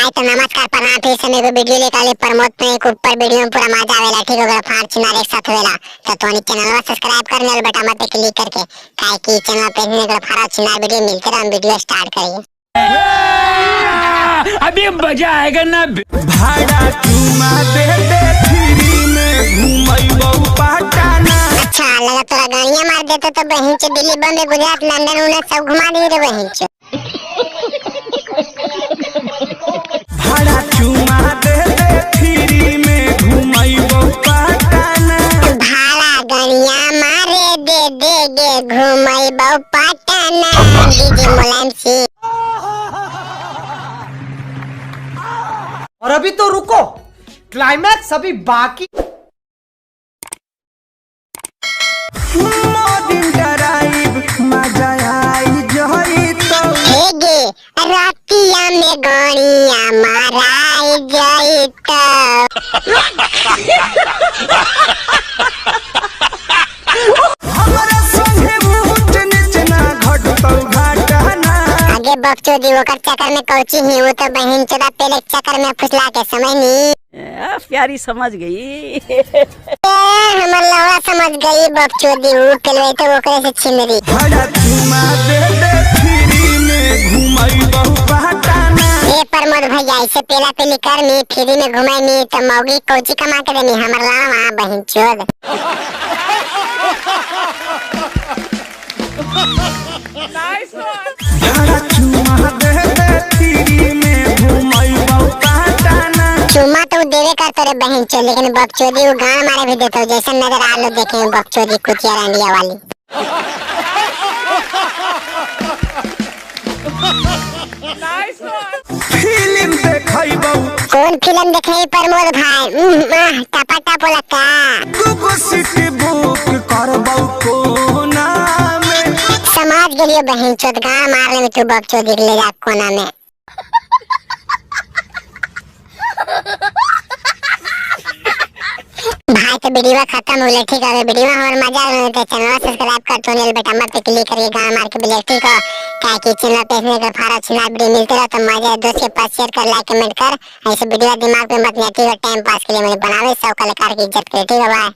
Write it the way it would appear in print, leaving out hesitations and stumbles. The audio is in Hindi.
भाई तो नमस्कार प्रणाम। फिर से मेरे वीडियो लेकर प्रमोद पे एक ऊपर वीडियो में पूरा मजा आवेला। ठीक होगा फाड़ चिनार एक साथ होवेला तो तोनी चैनल को सब्सक्राइब करने वाले बटन पे क्लिक करके काहे कि चैनल पे ने अगर फाड़ चिनार वीडियो मिलते रहे हम वीडियो स्टार्ट करिए। अभी मजा आएगा ना। भाड़ा चुमा दे दे फ्री में घुमैबो पटना। अच्छा लगा तोरा गाड़ियां मार देते तो बहन से दिल्ली बॉम्बे गुजरात लंदन उन्हें सब घुमा दे रे बहन से। भाड़ा चुमा दे दे फ्री में घुमैबो पटना। भाड़ा गाड़ियां मारे दे दे गे घुमैबो पटना। डीजे मुलायम सिंह। और अभी तो रुको, क्लाइमैक्स अभी बाकी। मॉर्निंग ड्राइव मजा आई जई तो हेगे रातिया में गाड़ियां माराई जाई तो हमरा संगे ऊंच नीच ना घटतौ घटना। आगे बकचोदी ओकर चक्कर में कौची ही वो तो बहन चोदा पेले चक्कर में फुसला के समझ नी प्यारी समझ गई। हमर लौड़ा समझ गई बकचोदी वो पेलवे तो ओकरे से छिनरी। भाड़ा चुमा दे दे फ्री में घुमैबो पटना। ए प्रमोद भैया ऐसे पेला पेली कर नी फ्री में घुमाई नी तो मौगी कौची कमा के देनी हमर लौड़ा बहन चोद। भाड़ा चुमा दे दे फ्री में घुमैबो पटना। चुमा तो देवे करते रे बहन चो लेकिन बकचोदी वो गांव मारे भी देते जैसा नजर आ लो देखे बकचोदी कुतिया रंडिया वाली। फिल्म देखैबो कौन फिल्म देखे प्रमोद भाई टपा टप लगा दूगो सीट बुक करबो कोना में। समाज के लिए बहन चोद गांव मारने में तू बकचोदी ले जा कोना में। भाई तो वीडियो खत्म हो गया। ठीक है वीडियो में और मजा आया तो चैनल को सब्सक्राइब कर तो नेल बटन पे क्लिक करिए गांव मार के ब्लैक ठीक है काहे कि चैनल पे इसमें अगर फारा चिनार वीडियो मिलते रहे तो मजा दोस्त के पास शेयर कर लाइक कमेंट कर ऐसे वीडियो दिमाग में मत नहीं ठीक है टाइम पास के लिए मैंने बनावे सब कलाकार की इज्जत करे ठीक है भाई।